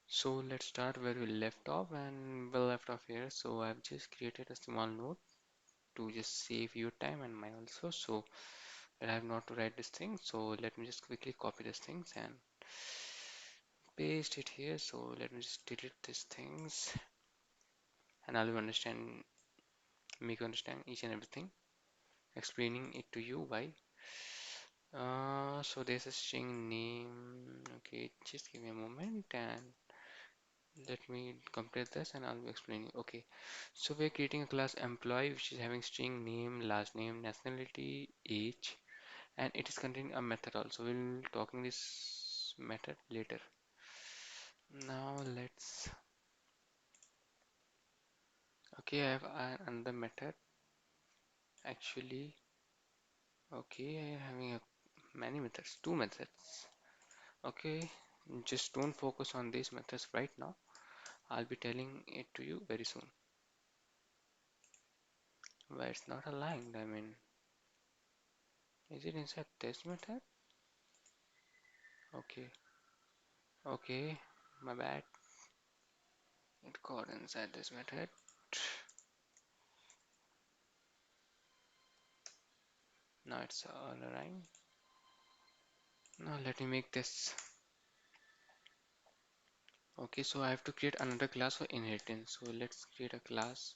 So let's start where we left off, and we left off here. So I've just created a small note to just save your time and mine also. So I have not to write this thing. So let me just quickly copy these things and paste it here. So let me just delete these things, and I'll understand, make you understand each and everything, explaining it to you why. So there's a string name. Okay, just give me a moment and let me complete this and I'll be explaining. Okay, so we're creating a class employee which is having string name, last name, nationality, age, and it is containing a method also. We'll talking this method later. Now let's, okay, I have another method actually. Okay, I am having many methods, two methods. Okay, just don't focus on these methods right now. I'll be telling it to you very soon. But it's not aligned. I mean, is it inside this method? Okay, okay, my bad. It got inside this method. Now it's all aligned. Now let me make this. Okay, so I have to create another class for inheritance. So let's create a class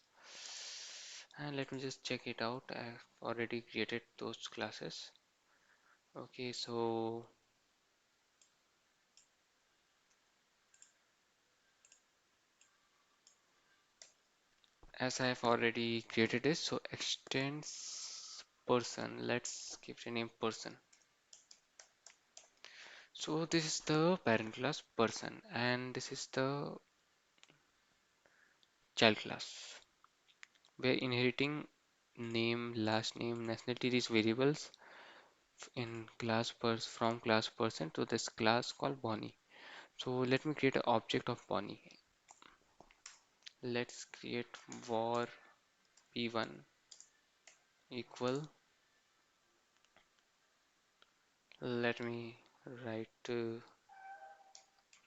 and let me just check it out. I've already created those classes. Okay, so as I have already created this, so extends person. Let's give the name person. So this is the parent class person, and this is the child class. We're inheriting name, last name, nationality, these variables in class from class person to this class called Bonnie. So let me create an object of Bonnie. Let's create var p1 equal. Let me write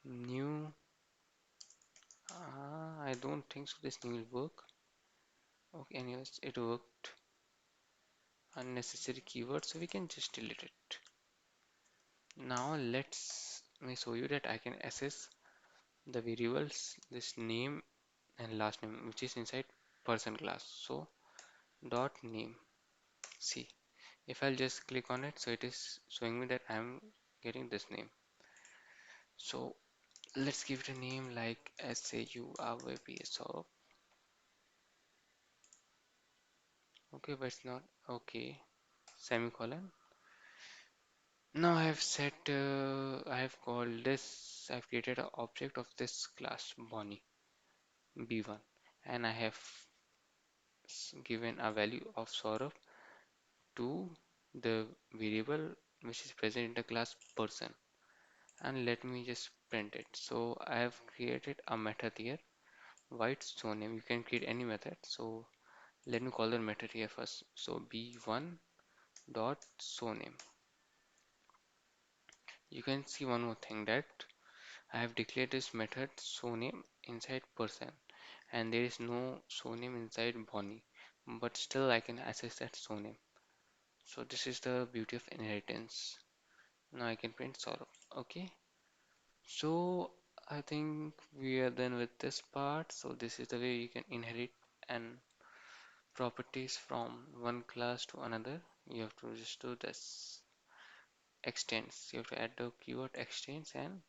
new. I don't think so. This new will work. Okay, anyways, it worked. Unnecessary keyword, so we can just delete it. Now let's me show you that I can access the variables this name and last name which is inside person class. So dot name. See, if I'll just click on it, so it is showing me that I'm getting this name. So let's give it a name like SAURVPS. Okay, but it's not okay. Semicolon. Now I have set, I have called this, I've created an object of this class Bonnie B1, and I have given a value of Saurabh to the variable which is present in the class person, and let me just print it. So I have created a method here, white name. You can create any method. So let me call the method here first. So b1 dot name. You can see one more thing that I have declared this method name inside person, and there is no name inside Bonnie, but still I can access that name. So this is the beauty of inheritance. Now I can print Saurabh. Okay, so I think we are done with this part. So this is the way you can inherit and properties from one class to another. You have to just do this extends. You have to add the keyword extends and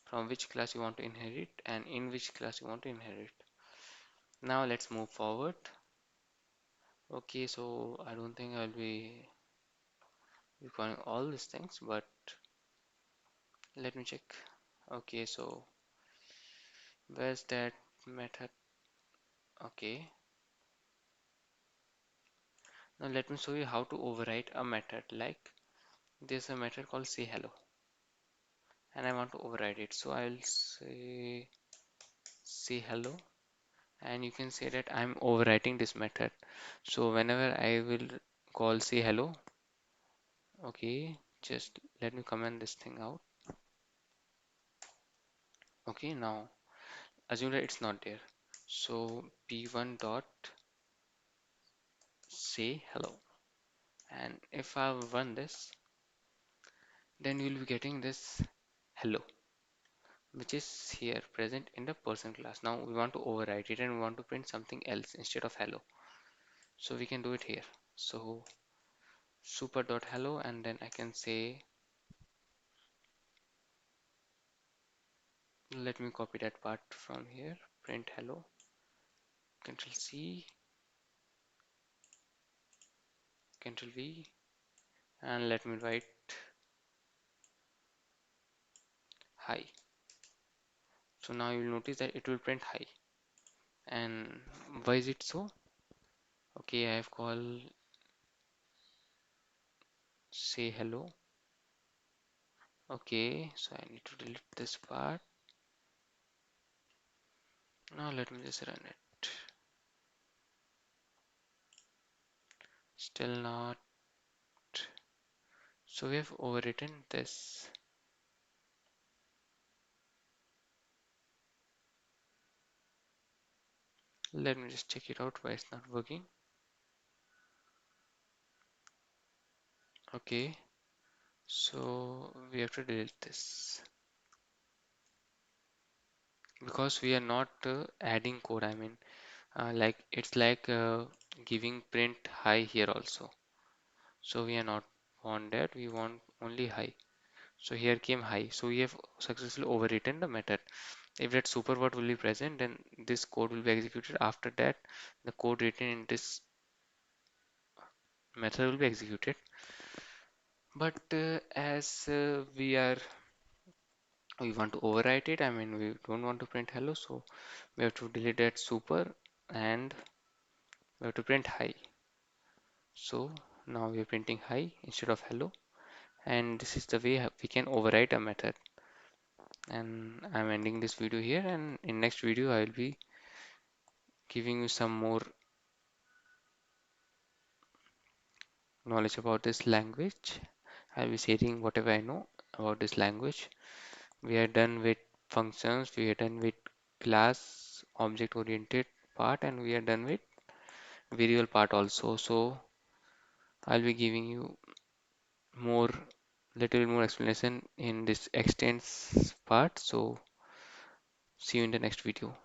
from which class you want to inherit and in which class you want to inherit. Now let's move forward. Okay, so I don't think I'll be recording all these things, but let me check. Okay, so where's that method? Okay, now let me show you how to override a method. Like there's a method called say hello, and I want to override it. So I'll say hello, and you can say that I'm overwriting this method. So whenever I will call say hello, okay, just let me comment this thing out. Okay, now assume that it's not there. So p1 dot say hello, and if I run this, then you'll be getting this hello, which is here present in the person class. Now we want to overwrite it and we want to print something else instead of hello. So we can do it here. So super dot hello, and then I can say, let me copy that part from here, print hello, control C, control V, and let me write hi. So now you'll notice that it will print hi. And why is it so? Okay, I have called say hello. Okay, so I need to delete this part. Now let me just run it. Still not. So we have overwritten this. Let me just check it out why it's not working. Okay, so we have to delete this because we are not adding code. I mean, like it's like giving print hi here also. So we are not want that. We want only hi. So here came hi. So we have successfully overwritten the method. If that super word will be present, then this code will be executed. After that, the code written in this method will be executed. But as we want to overwrite it, I mean we don't want to print hello, so we have to delete that super and we have to print hi. So now we are printing hi instead of hello, and this is the way we can overwrite a method. And I'm ending this video here, and in next video I will be giving you some more knowledge about this language. I'll be sharing whatever I know about this language. We are done with functions, we are done with class object oriented part, and we are done with variable part also. So I'll be giving you more little more explanation in this extends part. So see you in the next video.